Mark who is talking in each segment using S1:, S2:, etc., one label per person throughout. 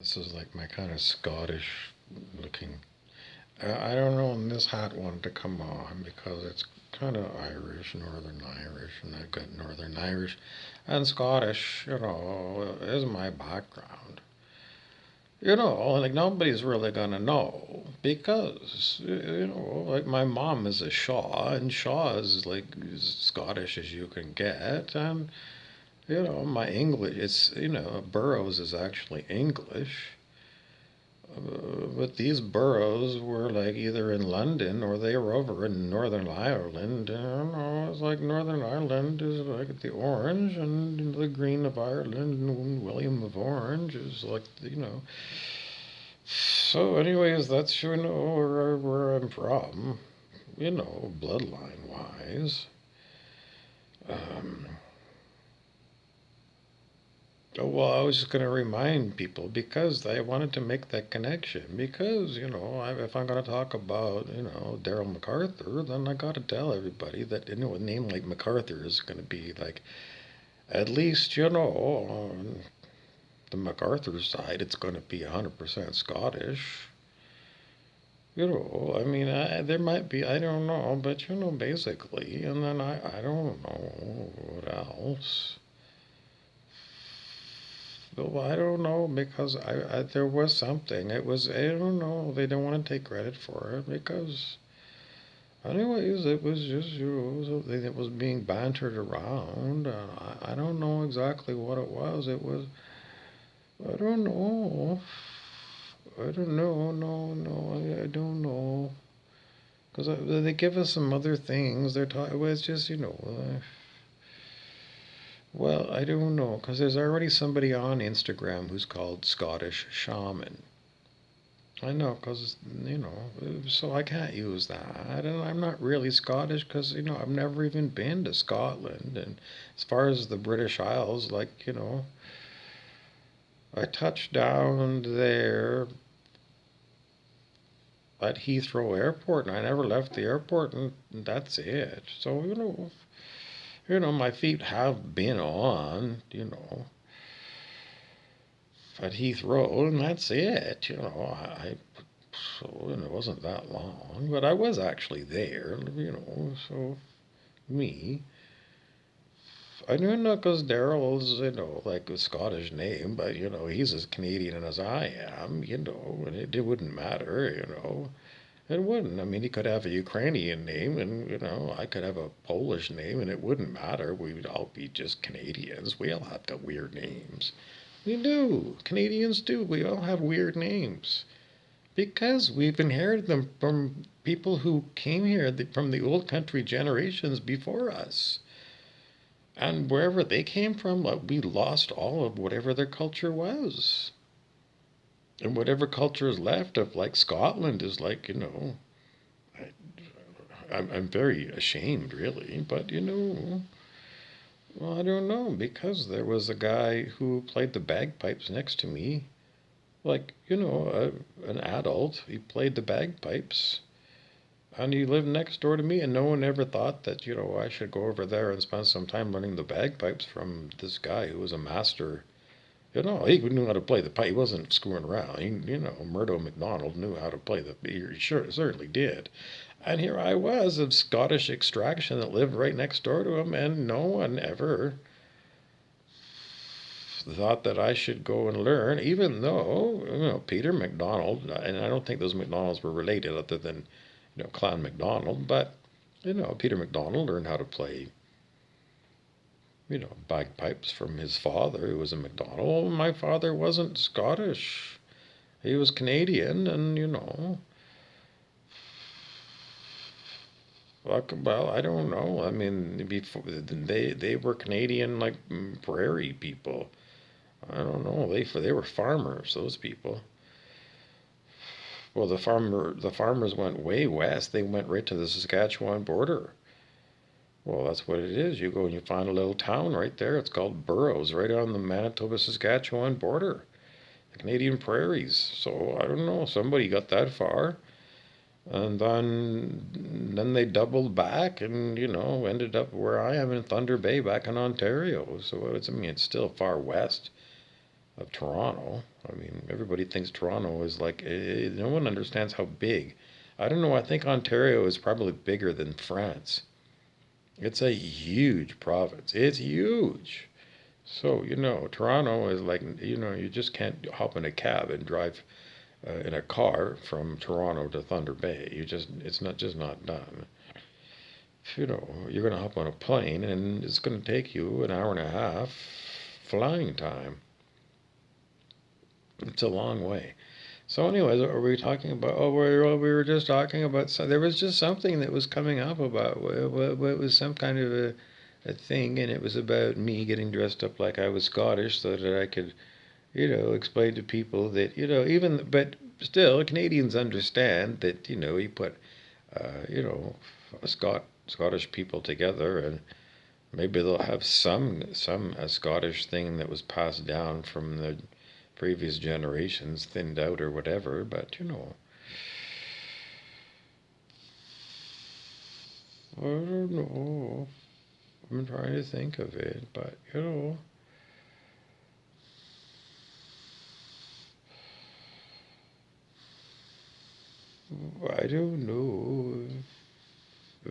S1: This is like my kind of Scottish looking. I don't know when this hat wanted to come on because it's kind of Irish, Northern Irish, and I've got Northern Irish and Scottish, is my background. Like nobody's really gonna know because, like my mom is a Shaw, and Shaw is like as Scottish as you can get, and, my English, Burroughs is actually English. But these boroughs were like either in London or they were over in Northern Ireland. I don't know. It's like Northern Ireland is like the orange, and the green of Ireland, and William of Orange is like, So, anyways, that's where I'm from. Bloodline wise. Um, Oh, well, I was just going to remind people because I wanted to make that connection. Because, if I'm going to talk about, Daryl MacArthur, then I got to tell everybody that, a name like MacArthur is going to be like, at least, on the MacArthur side, it's going to be 100% Scottish. I mean, there might be, I don't know, but, basically. And then I don't know what else. Well, I don't know because there was something. It was I don't know. They don't want to take credit for it because, anyways, it was just something that was being bantered around. And I don't know exactly what it was. It was I don't know. I don't know. No, no, I don't know. Because they give us some other things. They're talking. It was just well, I don't know because there's already somebody on Instagram who's called Scottish Shaman. I know, because, so I can't use that. And I'm not really Scottish because, I've never even been to Scotland. And as far as the British Isles, like, I touched down there at Heathrow Airport and I never left the airport and that's it. So, my feet have been on, at Heathrow and that's it. So, and it wasn't that long, but I was actually there, so me. I don't know because Daryl's, like a Scottish name, but, he's as Canadian as I am, and it wouldn't matter, It wouldn't. I mean, he could have a Ukrainian name, and, I could have a Polish name, and it wouldn't matter. We would all be just Canadians. We all have got weird names. We do. Canadians do. We all have weird names. Because we've inherited them from people who came here from the old country generations before us. And wherever they came from, like, we lost all of whatever their culture was. And whatever culture is left of, like, Scotland is like, I'm very ashamed, really. But, well, I don't know, because there was a guy who played the bagpipes next to me. Like, an adult. He played the bagpipes. And he lived next door to me, and no one ever thought that, I should go over there and spend some time learning the bagpipes from this guy who was a master. He knew how to play the pipe. He wasn't screwing around. Murdo MacDonald knew how to play the. He sure certainly did. And here I was of Scottish extraction that lived right next door to him, and no one ever thought that I should go and learn, even though, Peter MacDonald, and I don't think those MacDonalds were related other than, Clan MacDonald, but, Peter MacDonald learned how to play, bagpipes from his father, who was a MacDonald. My father wasn't Scottish. He was Canadian, and, well, I don't know. I mean, before they were Canadian, like, prairie people. I don't know. They were farmers. Those people. Well, the farmers went way west. They went right to the Saskatchewan border. Well, that's what it is. You go and you find a little town right there. It's called Burroughs, right on the Manitoba Saskatchewan border, the Canadian prairies. So I don't know. Somebody got that far, and then they doubled back, and ended up where I am in Thunder Bay, back in Ontario. So it's I mean it's still far west of Toronto. I mean, everybody thinks Toronto is like, no one understands how big. I don't know, I think Ontario is probably bigger than France. It's a huge province. It's huge. So, Toronto is like, you just can't hop in a cab and drive in a car from Toronto to Thunder Bay. It's not just not done. You're going to hop on a plane and it's going to take you an hour and a half flying time. It's a long way. So, anyways, what were we talking about? Oh, we were just talking about. So there was just something that was coming up about. What was some kind of a thing, and it was about me getting dressed up like I was Scottish, so that I could, explain to people that, but still, Canadians understand that, you put, Scottish people together, and maybe they'll have some a Scottish thing that was passed down from the previous generations, thinned out or whatever. But I don't know. I'm trying to think of it, but I don't know. I don't know. I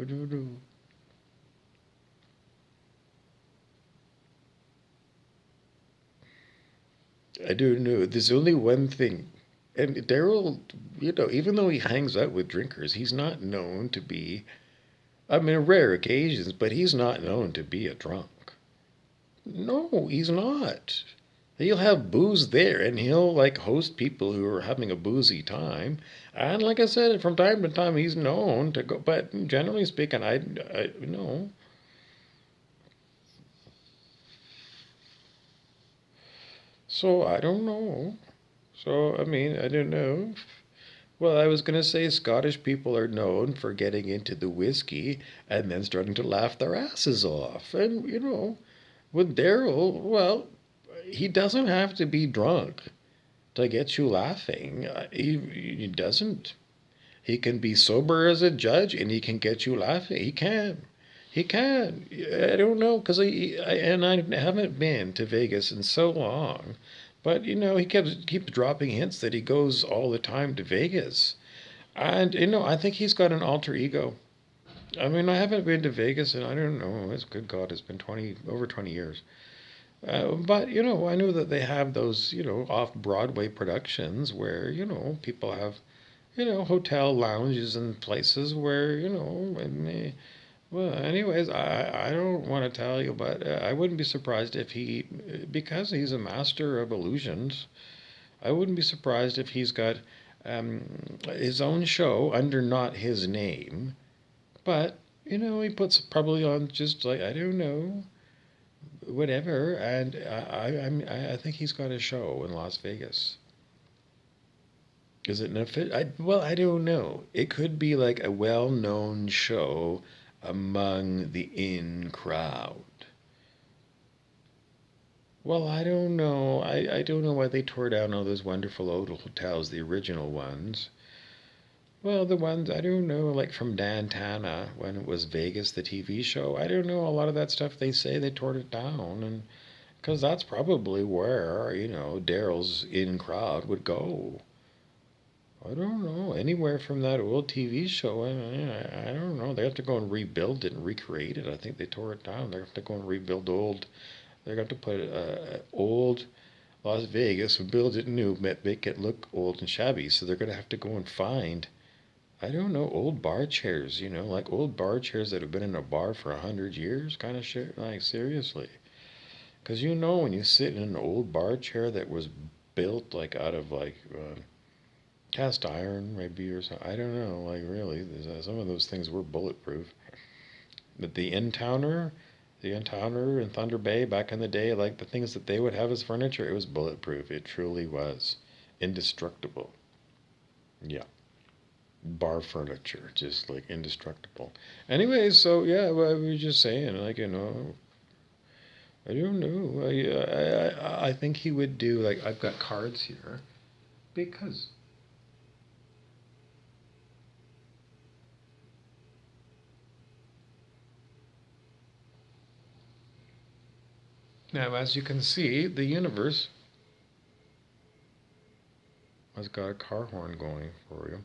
S1: don't know. There's only one thing. And Daryl, even though he hangs out with drinkers, he's not known to be, I mean, rare occasions, but he's not known to be a drunk. No, he's not. He'll have booze there and he'll like host people who are having a boozy time. And like I said, from time to time he's known to go, but generally speaking, I no. So I don't know. So I mean, I don't know. Well, I was going to say Scottish people are known for getting into the whiskey and then starting to laugh their asses off. And, with Daryl, well, he doesn't have to be drunk to get you laughing. He doesn't. He can be sober as a judge and he can get you laughing. He can. He can. I don't know because and I haven't been to Vegas in so long, but he keeps dropping hints that he goes all the time to Vegas, and I think he's got an alter ego. I mean, I haven't been to Vegas and I don't know. It's good God, it's been 20 years. But I know that they have those off Broadway productions where people have hotel lounges and places where and well, anyways, I don't want to tell you, but I wouldn't be surprised if because he's a master of illusions, I wouldn't be surprised if he's got his own show under not his name, but he puts probably on just like I don't know, whatever, and I think he's got a show in Las Vegas. Is it an well, I don't know. It could be like a well-known show among the in crowd. Well, I don't know. I don't know why they tore down all those wonderful old hotels, the original ones. Well, the ones, I don't know, like from Dantana when it was Vegas, the TV show. I don't know. A lot of that stuff they say they tore it down. And because that's probably where, Daryl's in crowd would go. I don't know. Anywhere from that old TV show. I don't know. They have to go and rebuild it and recreate it. I think they tore it down. They have to go and rebuild old. They're going to put old Las Vegas and build it new, make it look old and shabby. So they're going to have to go and find, I don't know, old bar chairs. Like old bar chairs that have been in a bar for 100 years, kind of shit. Like seriously, because when you sit in an old bar chair that was built like out of like cast iron maybe or something. I don't know. Like really, some of those things were bulletproof. But the Intowner in Thunder Bay back in the day, like the things that they would have as furniture, it was bulletproof. It truly was indestructible. Yeah, bar furniture, just like indestructible. Anyways, so yeah, well, we were just saying, like I don't know. I think he would do like I've got cards here because now, as you can see, the universe Has got a car horn going for you.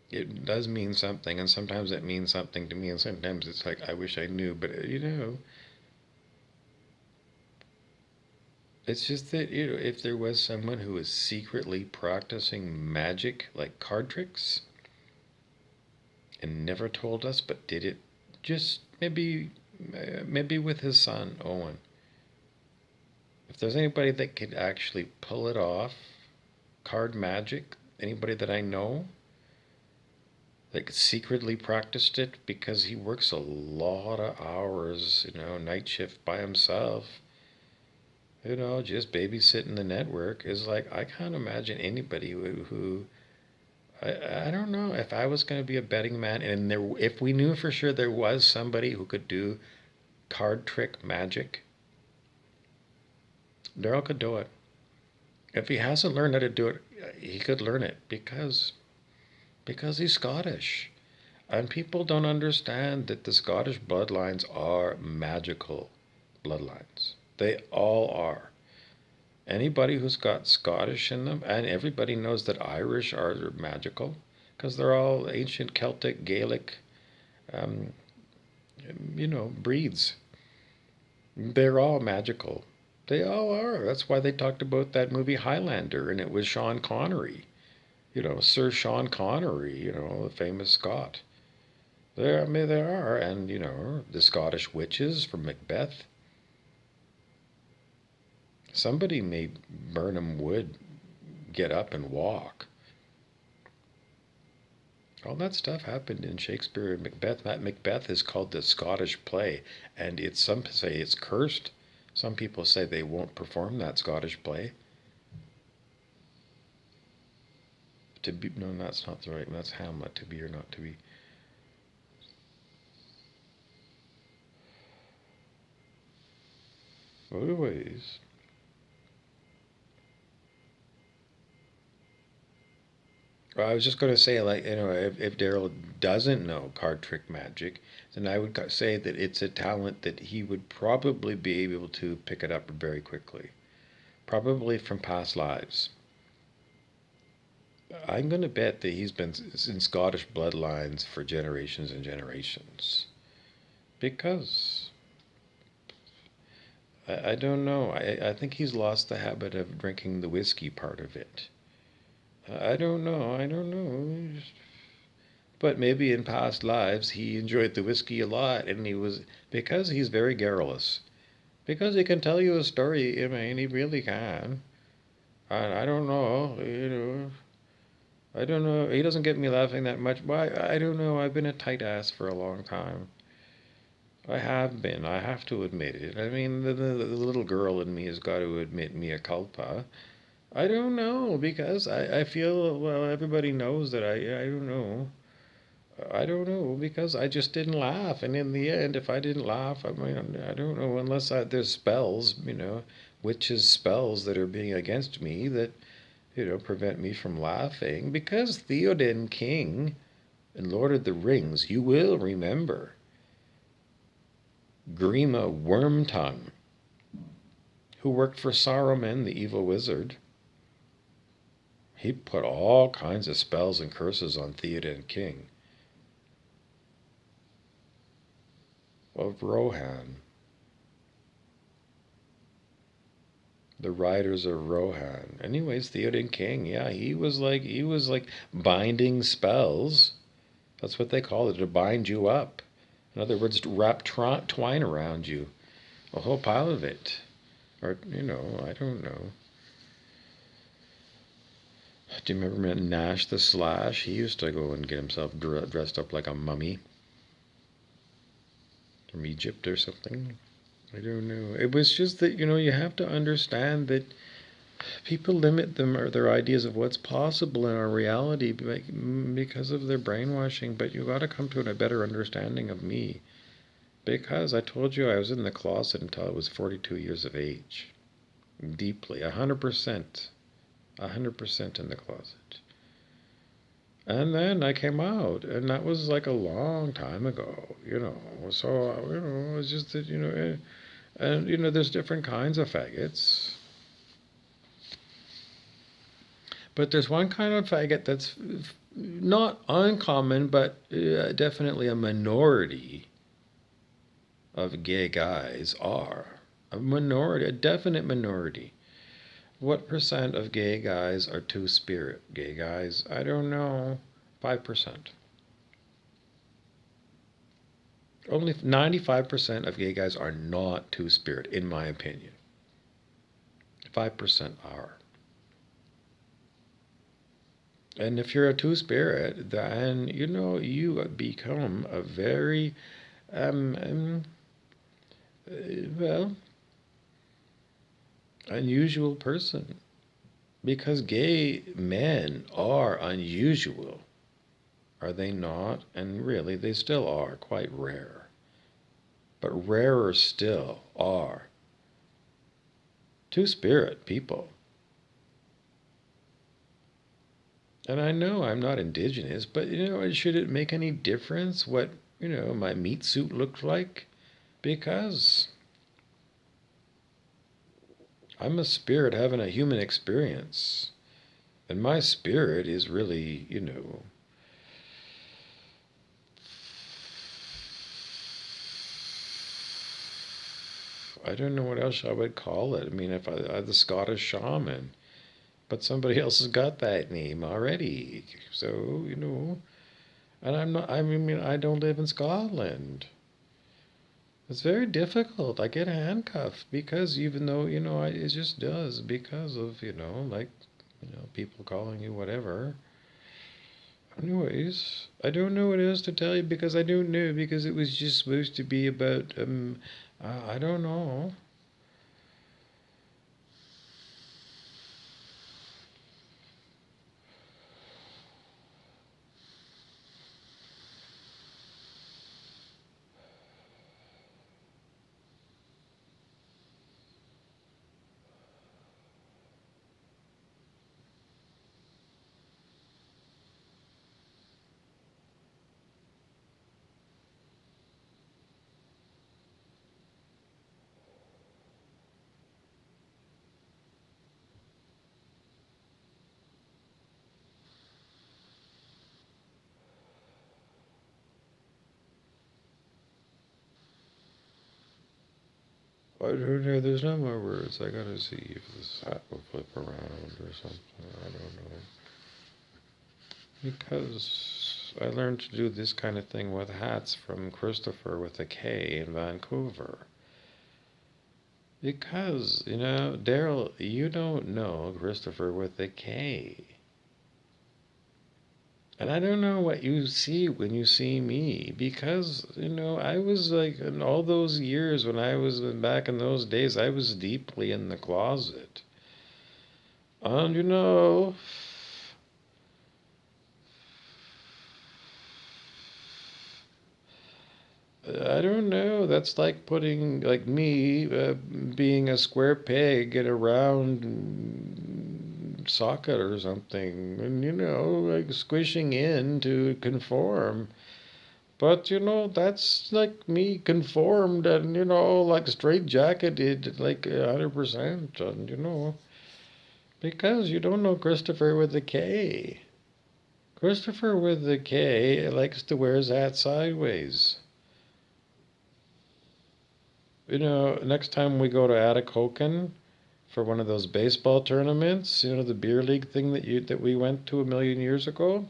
S1: It does mean something, and sometimes it means something to me, and sometimes it's like, I wish I knew, but it's just that, if there was someone who was secretly practicing magic, like card tricks, and never told us, but did it just maybe with his son, Owen. If there's anybody that could actually pull it off, card magic, anybody that I know, that secretly practiced it because he works a lot of hours, night shift by himself, just babysitting the network, is like, I can't imagine anybody who I don't know if I was going to be a betting man, and if we knew for sure there was somebody who could do card trick magic, Daryl could do it. If he hasn't learned how to do it, he could learn it because he's Scottish. And people don't understand that the Scottish bloodlines are magical bloodlines. They all are. Anybody who's got Scottish in them, and everybody knows that Irish are magical because they're all ancient Celtic, Gaelic, um, breeds. They're all magical. They all are. That's why they talked about that movie Highlander, and it was Sean Connery. Sir Sean Connery, the famous Scot. I mean, there are, and the Scottish witches from Macbeth. Somebody made Burnham Wood get up and walk. All that stuff happened in Shakespeare and Macbeth. That Macbeth is called the Scottish play, and some say it's cursed. Some people say they won't perform that Scottish play. To be, no, that's not the right. That's Hamlet. To be or not to be. Otherwise, well, I was just going to say, like, if Daryl doesn't know card trick magic, then I would say that it's a talent that he would probably be able to pick it up very quickly, probably from past lives. I'm going to bet that he's been in Scottish bloodlines for generations and generations. Because I don't know. I think he's lost the habit of drinking the whiskey part of it. I don't know. I don't know. But maybe in past lives he enjoyed the whiskey a lot, and because he's very garrulous. Because he can tell you a story. I mean, he really can. I don't know. I don't know. He doesn't get me laughing that much. Why? I don't know. I've been a tight ass for a long time. I have been. I have to admit it. I mean, the little girl in me has got to admit mea culpa. I don't know because I feel, well, everybody knows that I don't know. I don't know because I just didn't laugh, and in the end, if I didn't laugh, I mean, I don't know, unless there's spells, witches' spells that are being against me that prevent me from laughing. Because Theoden King in Lord of the Rings, you will remember Grima Wormtongue, who worked for Saruman, the evil wizard. He put all kinds of spells and curses on Theoden King of Rohan. The Riders of Rohan. Anyways, Theoden King, yeah, he was like binding spells. That's what they call it, to bind you up. In other words, to wrap twine around you, a whole pile of it. Or, I don't know. Do you remember Nash the Slash? He used to go and get himself dressed up like a mummy from Egypt or something. I don't know. It was just that, you have to understand that people limit their ideas of what's possible in our reality because of their brainwashing. But you got to come to a better understanding of me. Because I told you I was in the closet until I was 42 years of age. Deeply. 100%. 100% in the closet. And then I came out, and that was like a long time ago, So, it's just that, And, there's different kinds of faggots. But there's one kind of faggot that's not uncommon, but definitely a minority of gay guys are. A minority, a definite minority. What percent of gay guys are two-spirit gay guys? I don't know. 5%. Only 95% of gay guys are not two-spirit, in my opinion. 5% are. And if you're a two-spirit, then, you become a very, um, well, unusual person. Because gay men are unusual, are they not? And really, they still are quite rare. But rarer still are two-spirit people. And I know I'm not indigenous, but should it make any difference what, my meat suit looks like? Because I'm a spirit having a human experience. And my spirit is really, I don't know what else I would call it. I mean, if I'm the Scottish shaman, but somebody else has got that name already. So, and I don't live in Scotland. It's very difficult. I get handcuffed because even though, it just does because of, people calling you whatever. Anyways, I don't know what else to tell you because I don't know because it was just supposed to be about, I don't know. I don't know. There's no more words. I gotta see if this hat will flip around or something. I don't know. Because I learned to do this kind of thing with hats from Christopher with a K in Vancouver. Because, Daryl, you don't know Christopher with a K. And I don't know what you see when you see me. Because, I was like, in all those years when I was back in those days, I was deeply in the closet. And, I don't know. That's like putting, like me, being a square peg in a round socket or something. And, like squishing in to conform. But, that's like me conformed and, like straitjacketed, like 100%. And, because you don't know Christopher with a K. Christopher with a K likes to wear his hat sideways. Next time we go to Atikokan for one of those baseball tournaments, the beer league thing that we went to a million years ago.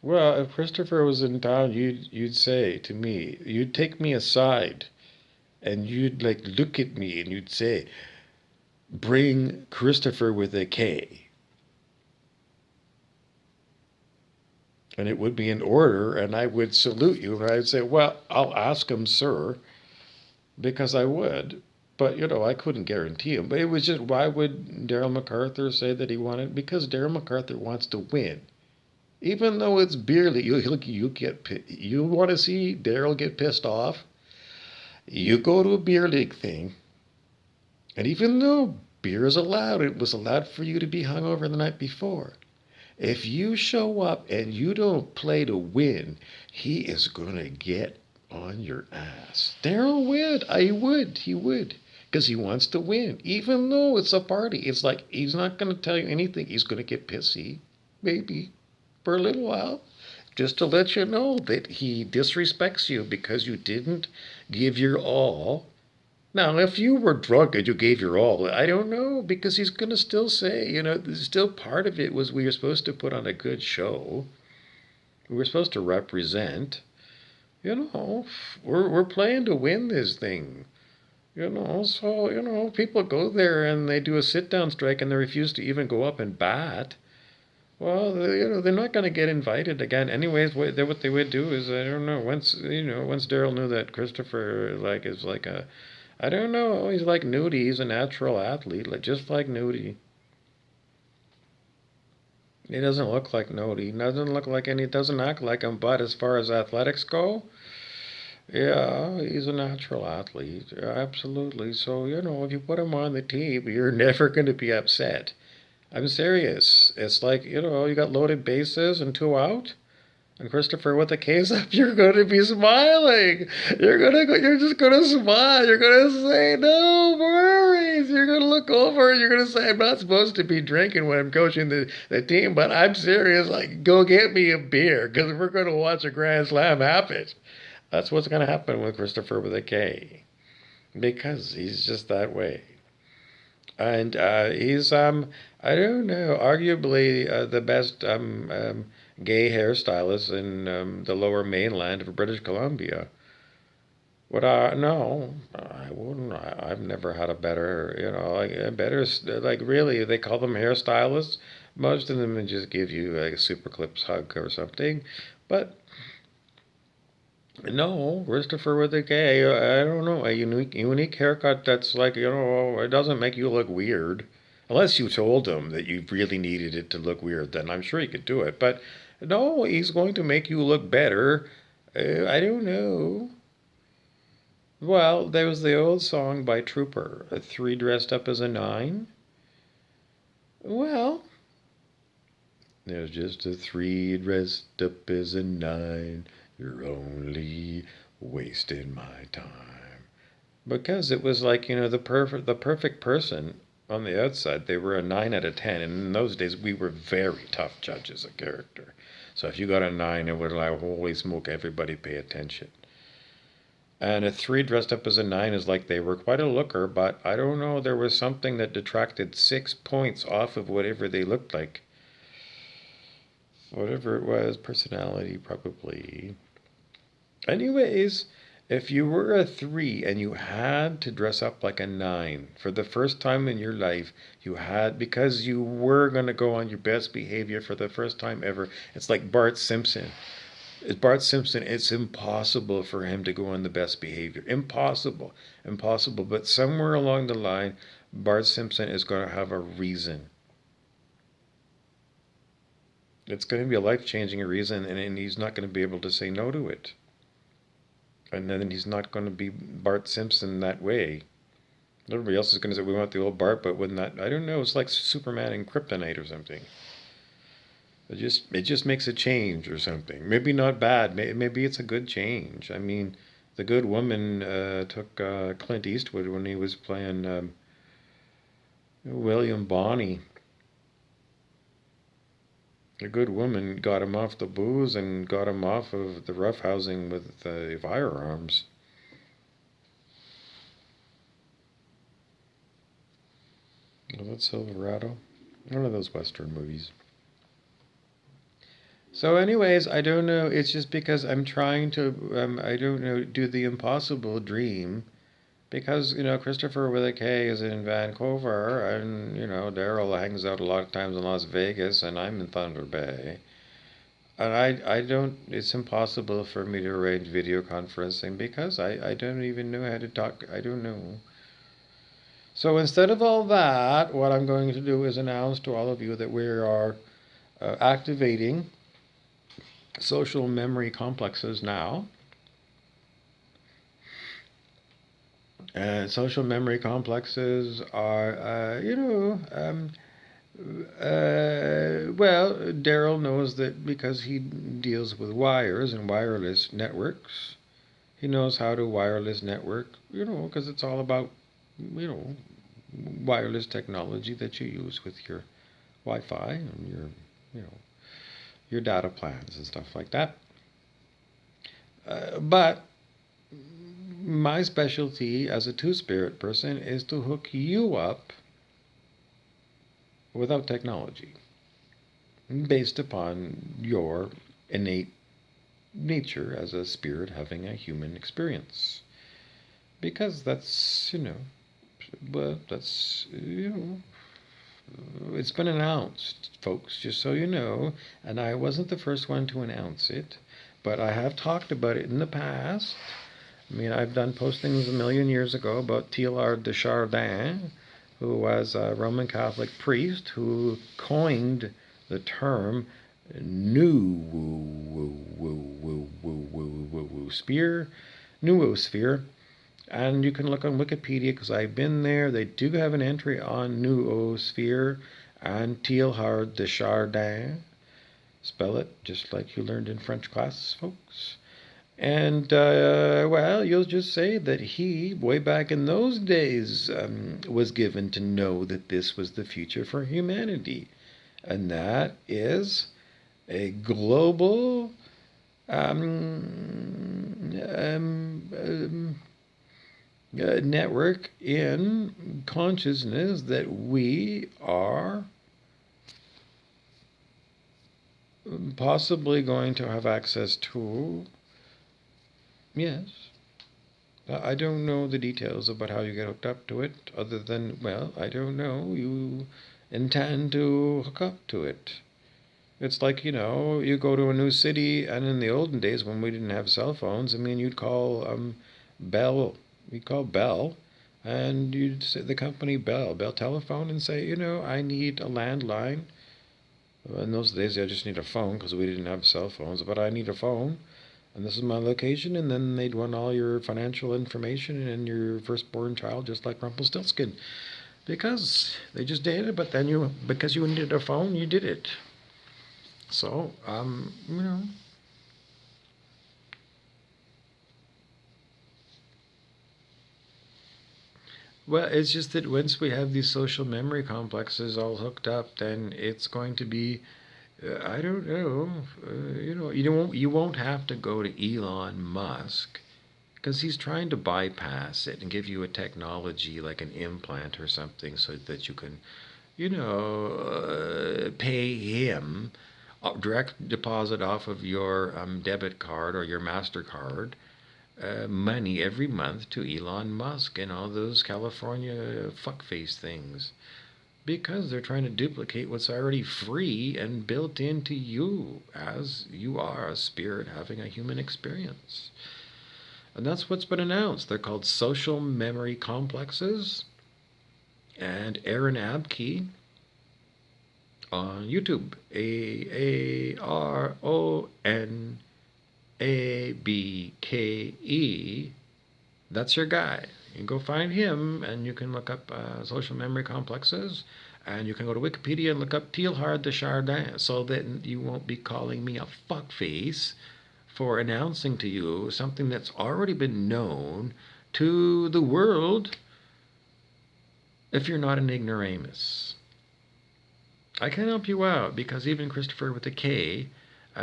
S1: Well, if Christopher was in town, you'd say to me, you'd take me aside, and you'd like look at me, and you'd say, "Bring Christopher with a K." And it would be in order, and I would salute you, and I'd say, "Well, I'll ask him, sir." Because I would. But, I couldn't guarantee him. But it was just, why would Daryl MacArthur say that he wanted? Because Daryl MacArthur wants to win. Even though it's beer league, you want to see Daryl get pissed off? You go to a beer league thing, and even though beer is allowed, it was allowed for you to be hungover the night before. If you show up and you don't play to win, he is going to get On your ass. Daryl would. I would. He would. Because he wants to win. Even though it's a party. It's like he's not going to tell you anything. He's going to get pissy. Maybe. For a little while. Just to let you know that he disrespects you because you didn't give your all. Now, if you were drunk and you gave your all, I don't know, because he's going to still say, still part of it was we were supposed to put on a good show. We were supposed to represent. You know, we're playing to win this thing. So people go there and they do a sit down strike and they refuse to even go up and bat. Well, they're not going to get invited again. Anyways, what they would do is, I don't know. Once Daryl knew that Christopher is like a, I don't know. He's like Nudie. He's a natural athlete, just like Nudie. He doesn't look like Nudie. Doesn't look like any. Doesn't act like him. But as far as athletics go, yeah, he's a natural athlete. Absolutely. So, if you put him on the team, you're never going to be upset. I'm serious. It's like, you got loaded bases and two out. And Christopher with the case up, you're going to be smiling. You're just going to smile. You're going to say, no worries. You're going to look over and you're going to say, I'm not supposed to be drinking when I'm coaching the team, but I'm serious. Like, go get me a beer because we're going to watch a Grand Slam happen. That's what's going to happen with Christopher with a K, because he's just that way. And he's, I don't know, arguably the best gay hairstylist in the lower mainland of British Columbia. Would I? No, I wouldn't. I've never had a better, like really, they call them hairstylists. Most of them just give you like a super clips hug or something. But no, Christopher with a K. I don't know. A unique haircut that's like, it doesn't make you look weird. Unless you told him that you really needed it to look weird, then I'm sure he could do it. But no, he's going to make you look better. I don't know. Well, there was the old song by Trooper, a three dressed up as a nine. Well, there's just a three dressed up as a nine. You're only wasting my time. Because it was like, the perfect person on the outside. They were a 9 out of 10. And in those days, we were very tough judges of character. So if you got a 9, it would like, holy smoke, everybody pay attention. And a 3 dressed up as a 9 is like they were quite a looker, but I don't know, there was something that detracted 6 points off of whatever they looked like. Whatever it was, personality probably. Anyways, if you were a 3 and you had to dress up like a 9 for the first time in your life, because you were going to go on your best behavior for the first time ever. It's like Bart Simpson. Bart Simpson, it's impossible for him to go on the best behavior. Impossible. Impossible. But somewhere along the line, Bart Simpson is going to have a reason. It's going to be a life-changing reason, and he's not going to be able to say no to it. And then he's not going to be Bart Simpson that way. Everybody else is going to say, we want the old Bart, but when that, I don't know, it's like Superman and Kryptonite or something. It just makes a change or something. Maybe not bad. Maybe it's a good change. I mean, the Good Woman took Clint Eastwood when he was playing William Bonney. The Good Woman got him off the booze and got him off of the roughhousing with the firearms. Was that Silverado? One of those Western movies. So, anyways, I don't know. It's just because I'm trying to, I don't know, do the impossible dream. Because, Christopher with a K is in Vancouver, and, Daryl hangs out a lot of times in Las Vegas, and I'm in Thunder Bay. And I don't, it's impossible for me to arrange video conferencing because I don't even know how to talk. I don't know. So instead of all that, what I'm going to do is announce to all of you that we are activating social memory complexes now. And social memory complexes are, well, Daryl knows that because he deals with wires and wireless networks. He knows how to wireless network, because it's all about, wireless technology that you use with your Wi-Fi and your data plans and stuff like that. But my specialty as a two-spirit person is to hook you up without technology, based upon your innate nature as a spirit having a human experience. Because that's, it's been announced, folks, just so you know, and I wasn't the first one to announce it, but I have talked about it in the past. I mean, I've done postings a million years ago about Teilhard de Chardin, who was a Roman Catholic priest who coined the term noosphere. And you can look on Wikipedia because I've been there. They do have an entry on noosphere and Teilhard de Chardin. Spell it just like you learned in French class, folks. And, well, you'll just say that he, way back in those days, was given to know that this was the future for humanity. And that is a global network in consciousness that we are possibly going to have access to. Yes. I don't know the details about how you get hooked up to it, other than, well, I don't know. You intend to hook up to it. It's like, you go to a new city, and in the olden days when we didn't have cell phones, I mean, you'd call Bell. You'd call Bell, and you'd say the company Bell Telephone, and say, I need a landline. In those days, I just need a phone because we didn't have cell phones, but I need a phone, and this is my location, and then they'd want all your financial information and your firstborn child, just like Rumpelstiltskin, because they just did it, but then because you needed a phone, you did it. So, well, it's just that once we have these social memory complexes all hooked up, then it's going to be, I don't know, you won't have to go to Elon Musk because he's trying to bypass it and give you a technology like an implant or something so that you can, pay him direct deposit off of your debit card or your MasterCard money every month to Elon Musk and all those California fuckface things because they're trying to duplicate what's already free and built into you as you are a spirit having a human experience. And that's what's been announced. They're called social memory complexes. And Aaron Abke on YouTube, AARONABKE. That's your guy. You can go find him, and you can look up social memory complexes, and you can go to Wikipedia and look up Teilhard de Chardin, so that you won't be calling me a fuckface for announcing to you something that's already been known to the world if you're not an ignoramus. I can help you out because even Christopher with a K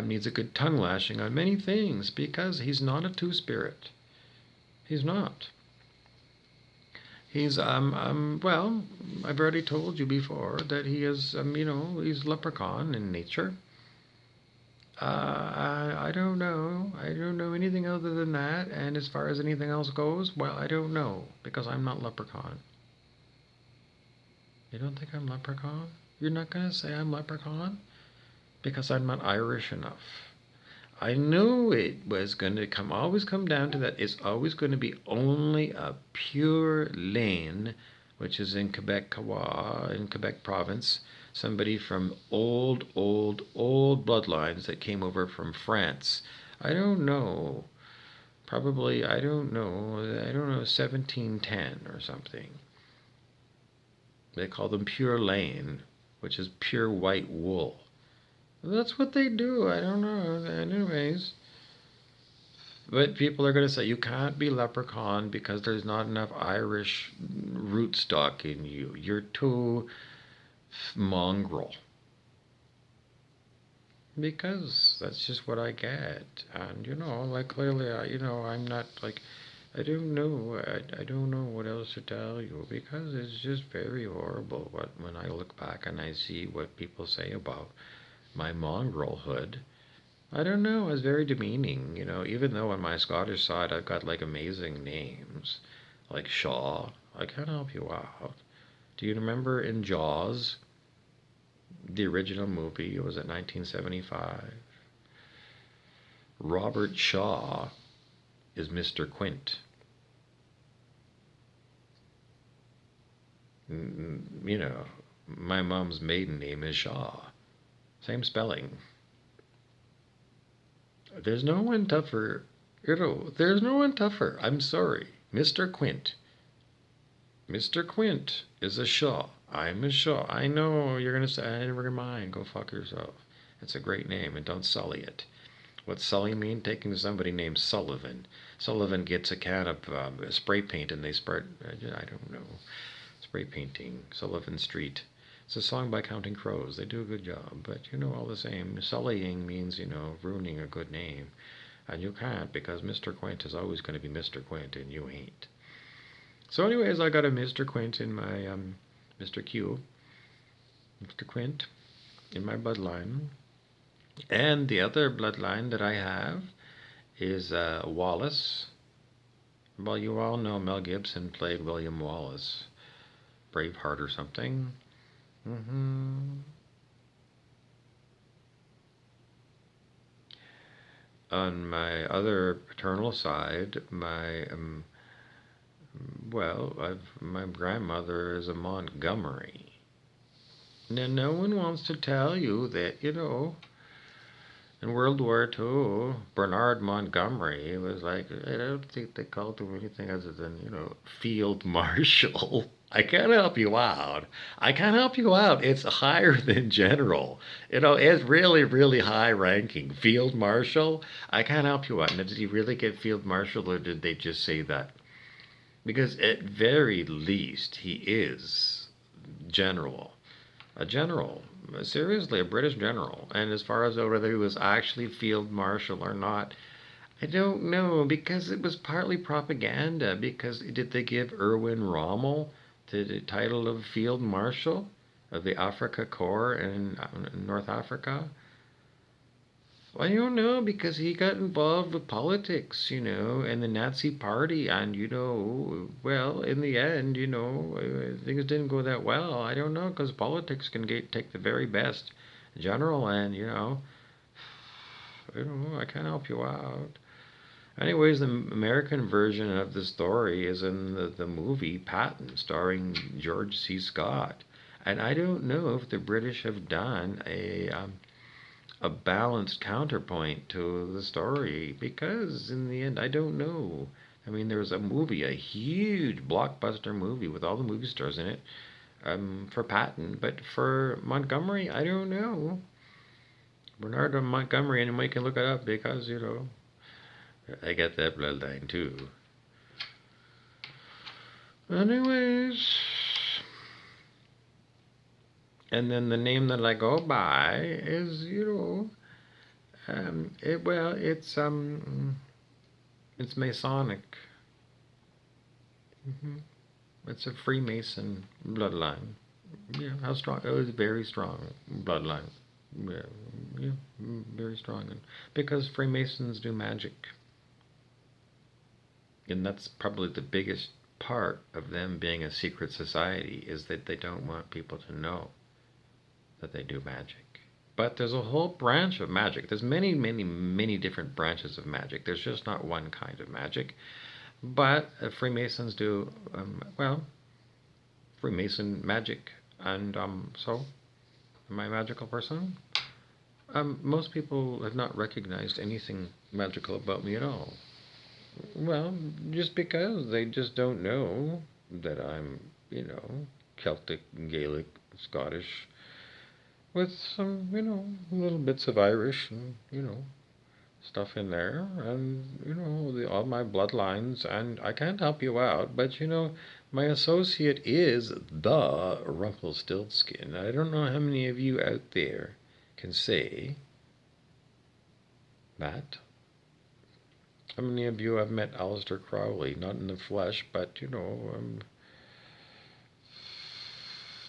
S1: needs a good tongue lashing on many things because he's not a two-spirit. He's not. He's, well, I've already told you before that he is, he's leprechaun in nature. I don't know. I don't know anything other than that. And as far as anything else goes, well, I don't know because I'm not leprechaun. You don't think I'm leprechaun? You're not going to say I'm leprechaun? Because I'm not Irish enough. I knew it was going to always come down to that. It's always going to be only a pure lane, which is in Quebec province. Somebody from old bloodlines that came over from France. I don't know. Probably, I don't know, 1710 or something. They call them pure lane, which is pure white wool. That's what they do. I don't know. Anyways, But people are going to say you can't be leprechaun because there's not enough Irish rootstock in you. You're too mongrel. Because that's just what I get. And, like clearly, I'm not like, I don't know. I don't know what else to tell you because it's just very horrible when I look back and I see what people say about my mongrelhood. I don't know. It's very demeaning, even though on my Scottish side I've got like amazing names, like Shaw. I can help you out. Do you remember in Jaws, the original movie? It was at 1975. Robert Shaw is Mr. Quint. My mom's maiden name is Shaw. Same spelling. There's no one tougher. There's no one tougher. I'm sorry. Mr. Quint. Mr. Quint is a Shaw. I'm a Shaw. I know you're going to say, never mind. Go fuck yourself. It's a great name and don't sully it. What's sully mean? Taking somebody named Sullivan. Sullivan gets a can of spray paint and they start, I don't know, spray painting. Sullivan Street. It's a song by Counting Crows. They do a good job. But, all the same, sullying means, ruining a good name. And you can't because Mr. Quint is always going to be Mr. Quint and you ain't. So anyways, I got a Mr. Quint in my, Mr. Q, Mr. Quint in my bloodline. And the other bloodline that I have is Wallace. Well, you all know Mel Gibson played William Wallace, Braveheart or something. On my other paternal side, my grandmother is a Montgomery. Now, no one wants to tell you that, in World War II, Bernard Montgomery was like, I don't think they called him anything other than, field marshal. I can't help you out. I can't help you out. It's higher than general. It's really, really high ranking. Field marshal? I can't help you out. Now, did he really get field marshal or did they just say that? Because at very least, he is general. A general, seriously, a British general. And as far as whether he was actually field marshal or not, I don't know because it was partly propaganda. Because did they give Erwin Rommel the title of field marshal of the Afrika Korps in North Africa? Well, I don't know because he got involved with politics, and the Nazi Party, and well, in the end, things didn't go that well. I don't know because politics can take the very best general, and I can't help you out. Anyways, the American version of the story is in the movie Patton, starring George C. Scott, and I don't know if the British have done a balanced counterpoint to the story because in the end I don't know. I mean, there was a movie, a huge blockbuster movie with all the movie stars in it, for Patton, but for Montgomery, I don't know. Bernard Montgomery, anybody can look it up because I get that bloodline too. Anyways, and then the name that I go by is it's Masonic. It's a Freemason bloodline. Yeah, how strong? It was very strong bloodline. Yeah, yeah, very strong. Because Freemasons do magic, and that's probably the biggest part of them being a secret society is that they don't want people to know that they do magic. But there's a whole branch of magic. There's many, many, many different branches of magic. There's just not one kind of magic. But Freemasons do, Freemason magic. And so, am I a magical person? Most people have not recognized anything magical about me at all. Well, just because they just don't know that I'm, Celtic, Gaelic, Scottish, with some, little bits of Irish and, stuff in there, and all my bloodlines, and I can't help you out, but my associate is the Rumpelstiltskin. I don't know how many of you out there can say that. How many of you have met Aleister Crowley? Not in the flesh, but I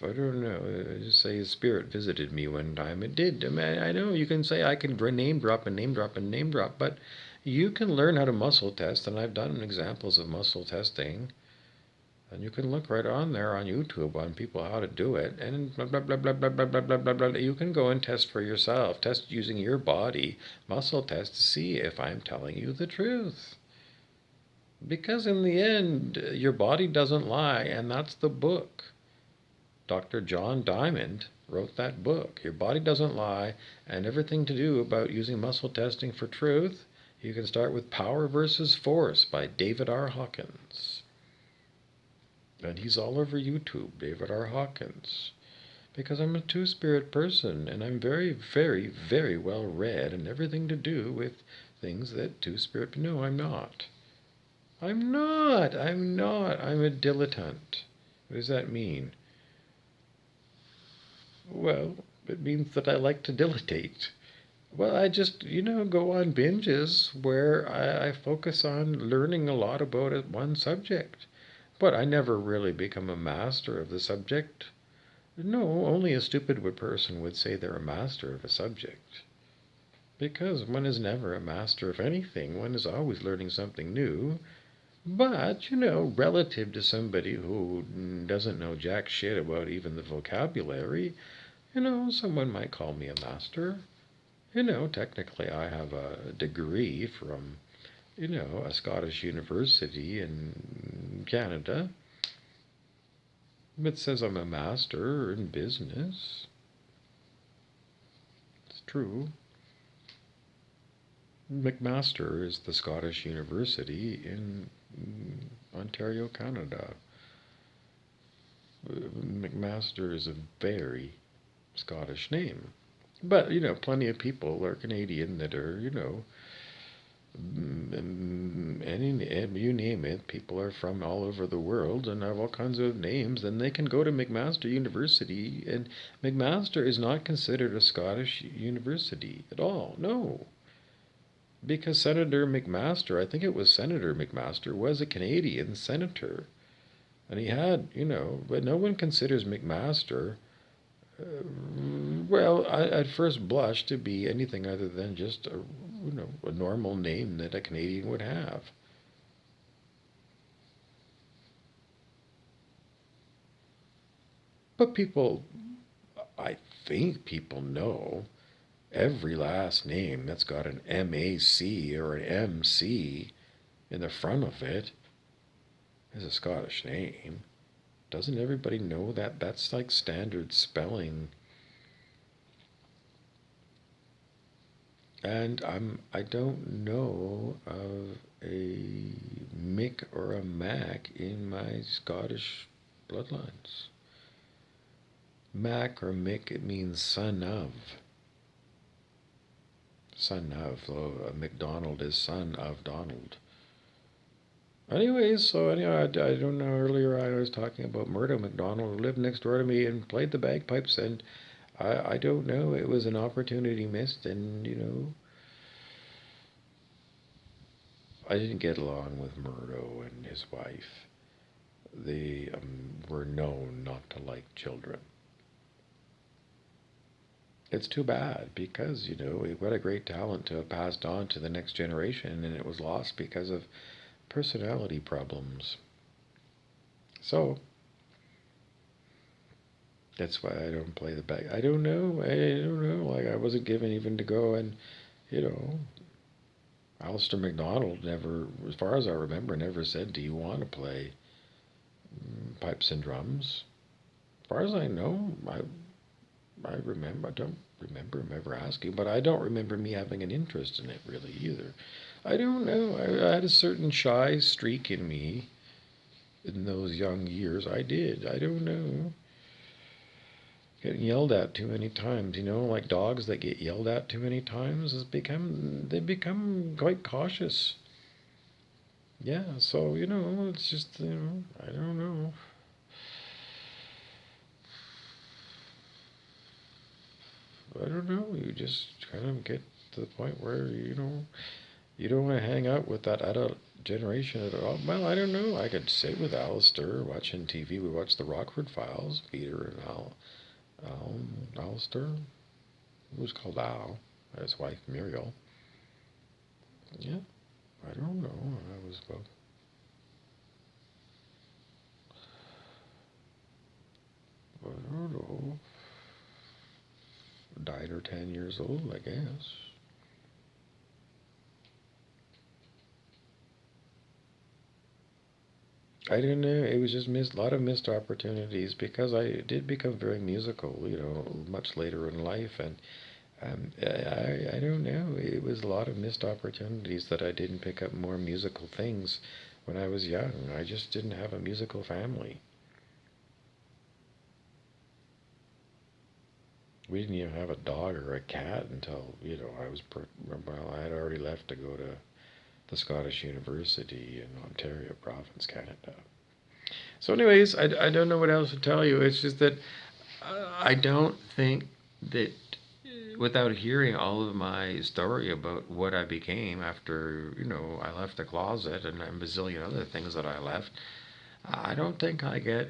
S1: don't know. Just say his spirit visited me one time. It did. I mean, I know you can say I can name drop and name drop and name drop, but you can learn how to muscle test, and I've done examples of muscle testing. And you can look right on there on YouTube on people how to do it, and blah blah blah blah blah blah blah blah blah blah. You can go and test for yourself. Test using your body, muscle test to see if I'm telling you the truth. Because in the end, your body doesn't lie, and that's the book. Dr. John Diamond wrote that book. Your body doesn't lie, and everything to do about using muscle testing for truth. You can start with Power versus Force by David R. Hawkins. And he's all over YouTube, David R. Hawkins. Because I'm a two-spirit person, and I'm very, very, very well read, and everything to do with things that two-spirit... No, I'm not. I'm not. I'm not. I'm a dilettante. What does that mean? Well, it means that I like to dilettate. Well, I just, go on binges where I focus on learning a lot about one subject. But I never really become a master of the subject. No, only a stupid person would say they're a master of a subject. Because one is never a master of anything. One is always learning something new. But, relative to somebody who doesn't know jack shit about even the vocabulary, someone might call me a master. Technically I have a degree from, a Scottish university in Canada. It says I'm a master in business. It's true. McMaster is the Scottish university in Ontario, Canada. McMaster is a very Scottish name. But, plenty of people are Canadian that are, you name it, people are from all over the world and have all kinds of names, and they can go to McMaster University, and McMaster is not considered a Scottish university at all, no. Because Senator McMaster, I think it was Senator McMaster, was a Canadian senator. And he had, but no one considers McMaster, well, at first blush, to be anything other than just a normal name that a Canadian would have. But people, I think people know every last name that's got an MAC or an MC in the front of it is a Scottish name. Doesn't everybody know that? That's like standard spelling. And I don't know of a Mick or a Mac in my Scottish bloodlines. Mac or Mick, it means son of. Son of. So McDonald is son of Donald. Anyways, I don't know, earlier I was talking about Murdo McDonald, who lived next door to me and played the bagpipes, and I don't know, it was an opportunity missed, and, I didn't get along with Murdo and his wife. They were known not to like children. It's too bad because, what a great talent to have passed on to the next generation, and it was lost because of personality problems. So, that's why I don't play the bag. I don't know. Like, I wasn't given even to go and, Alistair MacDonald never, as far as I remember, never said, do you want to play pipes and drums? As far as I know, I don't remember him ever asking, but I don't remember me having an interest in it really either. I don't know. I had a certain shy streak in me in those young years. I did. I don't know. Getting yelled at too many times, like dogs that get yelled at too many times, they become quite cautious. Yeah, so it's just I don't know. I don't know. You just kind of get to the point where you don't want to hang out with that adult generation at all. Well, I don't know. I could sit with Alistair watching TV. We watched the Rockford Files. Peter and Alistair. He was called Al. His wife Muriel. Yeah, I don't know. I was about I don't know 9 or 10 years old, I guess. I didn't know. It was just a lot of missed opportunities because I did become very musical, much later in life, and I don't know. It was a lot of missed opportunities that I didn't pick up more musical things when I was young. I just didn't have a musical family. We didn't even have a dog or a cat until well, I had already left to go to the Scottish University in Ontario Province, Canada. So, anyways, I don't know what else to tell you. It's just that I don't think that without hearing all of my story about what I became after, I left the closet and a bazillion other things that I left, I don't think I get,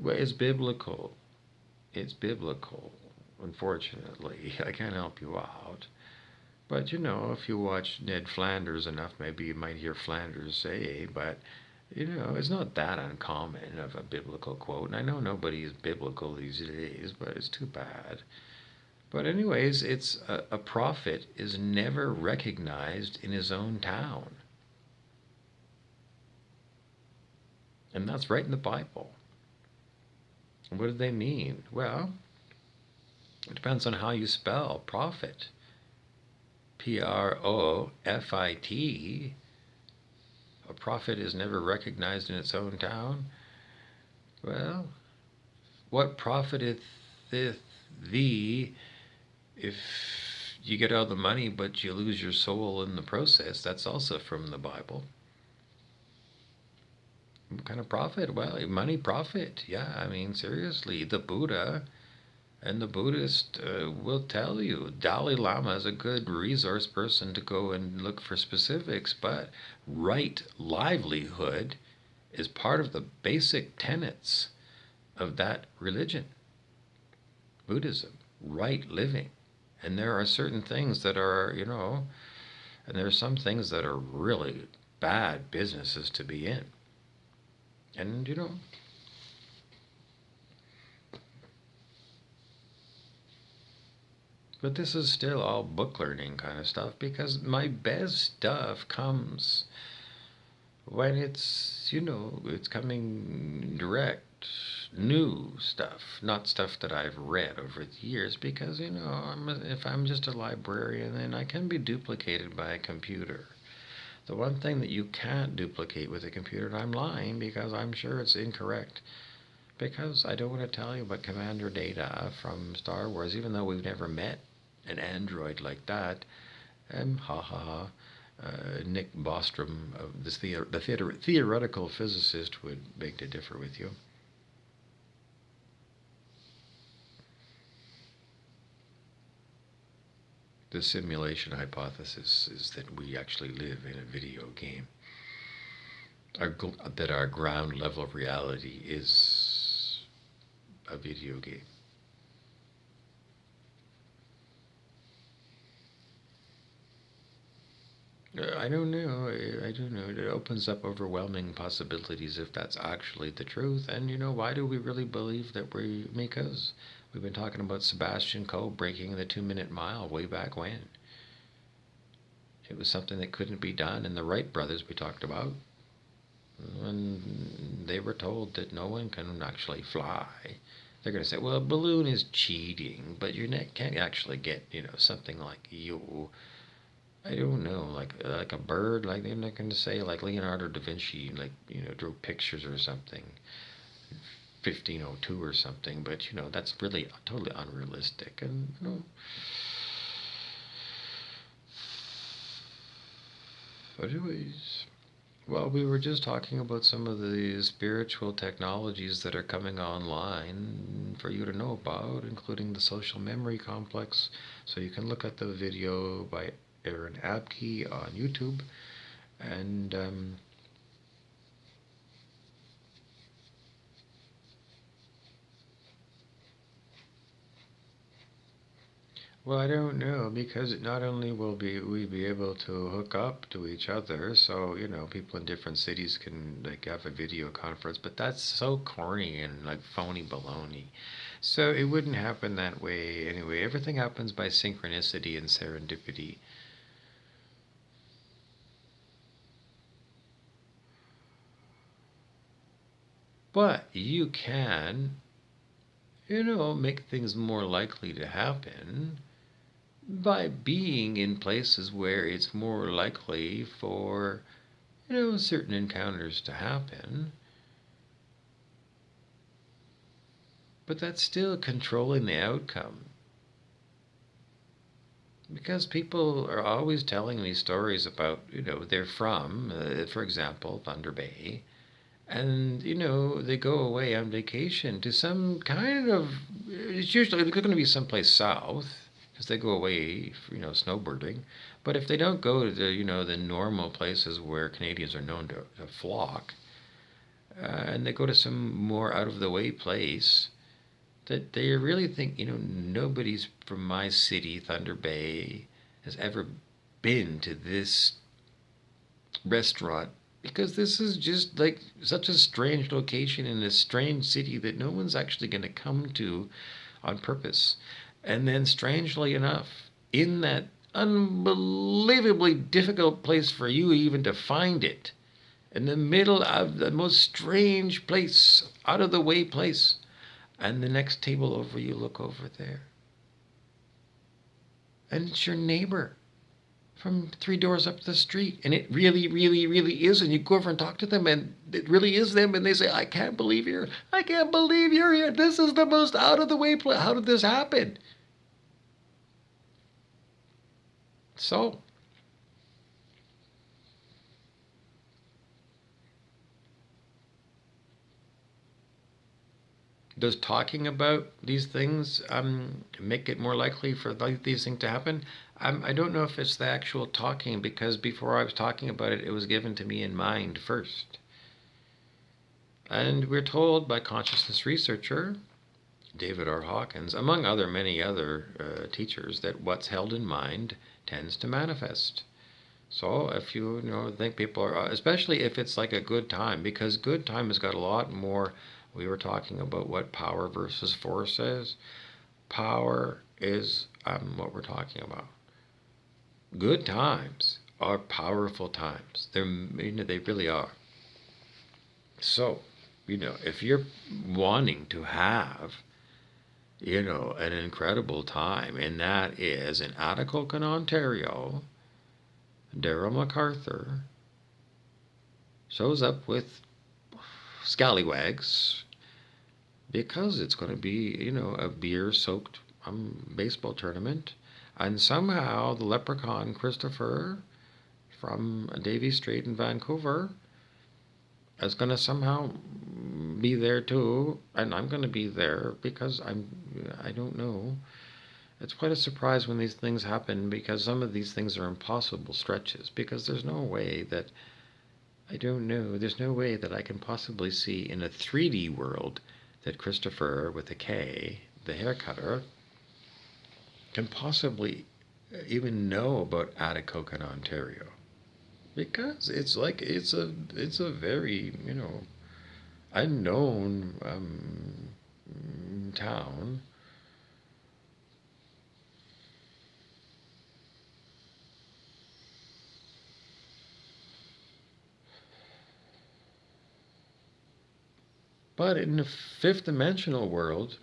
S1: it's biblical. It's biblical, unfortunately. I can't help you out. But if you watch Ned Flanders enough, maybe you might hear Flanders say, but it's not that uncommon of a biblical quote. And I know nobody is biblical these days, but it's too bad. But anyways, it's a prophet is never recognized in his own town. And that's right in the Bible. And what do they mean? Well, it depends on how you spell prophet. Profit. A prophet is never recognized in its own town. Well, what profiteth thee if you get all the money but you lose your soul in the process? That's also from the Bible. What kind of profit? Well, money profit. Yeah, I mean, seriously, the Buddha and the Buddhist will tell you Dalai Lama is a good resource person to go and look for specifics, but right livelihood is part of the basic tenets of that religion, Buddhism, right living. And there are certain things that are, and there are some things that are really bad businesses to be in. And, but this is still all book learning kind of stuff because my best stuff comes when it's coming direct, new stuff, not stuff that I've read over the years because, if I'm just a librarian, then I can be duplicated by a computer. The one thing that you can't duplicate with a computer, and I'm lying because I'm sure it's incorrect, because I don't want to tell you about Commander Data from Star Wars, even though we've never met an android like that. Ha ha ha. Nick Bostrom, the theoretical physicist, would beg to differ with you. The simulation hypothesis is that we actually live in a video game. That our ground level of reality is a video game. I don't know. I don't know. It opens up overwhelming possibilities if that's actually the truth. And why do we really believe that because we've been talking about Sebastian Coe breaking the 2-minute mile way back when. It was something that couldn't be done. And the Wright brothers we talked about, when they were told that no one can actually fly, they're going to say, well, a balloon is cheating, but your neck can't actually get, something like you I don't know, like a bird, like they're not going to say like Leonardo da Vinci, like drew pictures or something, 1502 or something. But that's really totally unrealistic, and anyways. Well, we were just talking about some of the spiritual technologies that are coming online for you to know about, including the social memory complex. So you can look at the video by Aaron Abke on YouTube. And well, I don't know, because not only will we be able to hook up to each other, so people in different cities can like have a video conference, but that's so corny and like phony baloney. So it wouldn't happen that way anyway. Everything happens by synchronicity and serendipity. But you can, make things more likely to happen by being in places where it's more likely for certain encounters to happen, but that's still controlling the outcome. Because people are always telling me stories about, they're from, for example, Thunder Bay, and, they go away on vacation to some kind of, it's usually going to be someplace south, because they go away, snowbirding. But if they don't go to the normal places where Canadians are known to flock, and they go to some more out of the way place, that they really think, nobody's from my city, Thunder Bay, has ever been to this restaurant, because this is just like such a strange location in a strange city that no one's actually going to come to on purpose. And then, strangely enough, in that unbelievably difficult place for you even to find it, in the middle of the most strange place, out of the way place, and the next table over, you look over there, and it's your neighbor from 3 doors up the street. And it really, really, really is. And you go over and talk to them, and it really is them. And they say, I can't believe you're, I can't believe you're here. This is the most out of the way place. How did this happen? So, does talking about these things make it more likely for these things to happen? I don't know if it's the actual talking, because before I was talking about it, it was given to me in mind first. And we're told by consciousness researcher David R. Hawkins, among other many other teachers, that what's held in mind tends to manifest. So if think people are, especially if it's like a good time, because good time has got a lot more. We were talking about what power versus force is. Power is what we're talking about. Good times are powerful times. They really are. So, if you're wanting to have an incredible time, and that is in Atikokan, Ontario, Daryl MacArthur shows up with scallywags, because it's going to be, a beer-soaked baseball tournament, and somehow the leprechaun Christopher from Davie Street in Vancouver is going to somehow be there too, and I'm going to be there because I don't know. It's quite a surprise when these things happen, because some of these things are impossible stretches, because there's no way that I don't know. There's no way that I can possibly see in a 3D world that Christopher with a K, the hair cutter, can possibly even know about Atikokan, Ontario, because it's a very unknown town. But in the fifth dimensional world,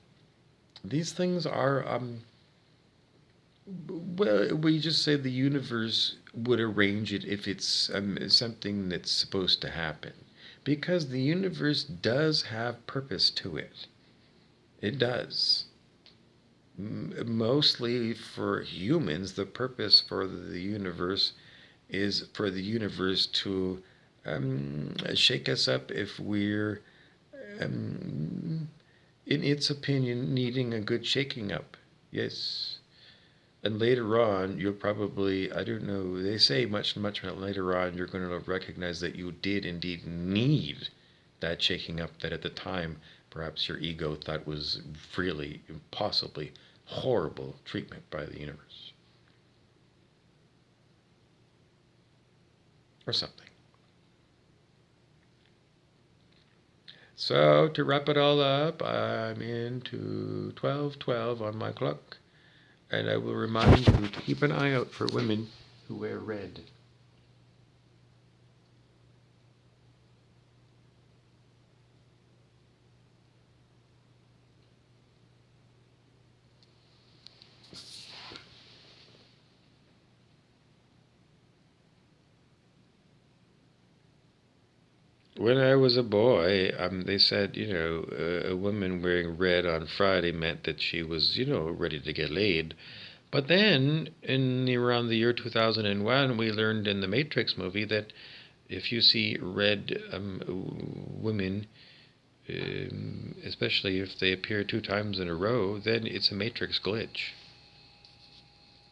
S1: these things are Well, we just say the universe would arrange it if it's something that's supposed to happen. Because the universe does have purpose to it. It does. Mostly for humans, the purpose for the universe is for the universe to shake us up if we're, um, in its opinion, needing a good shaking up. Yes. And later on, you'll probably, I don't know, they say much later on, you're going to recognize that you did indeed need that shaking up that at the time perhaps your ego thought was really impossibly horrible treatment by the universe or something. So to wrap it all up, I'm into 12:12 on my clock, and I will remind you to keep an eye out for women who wear red. When I was a boy, they said, a woman wearing red on Friday meant that she was, ready to get laid. But then, around the year 2001, we learned in the Matrix movie that if you see red women, especially if they appear two times in a row, then it's a Matrix glitch.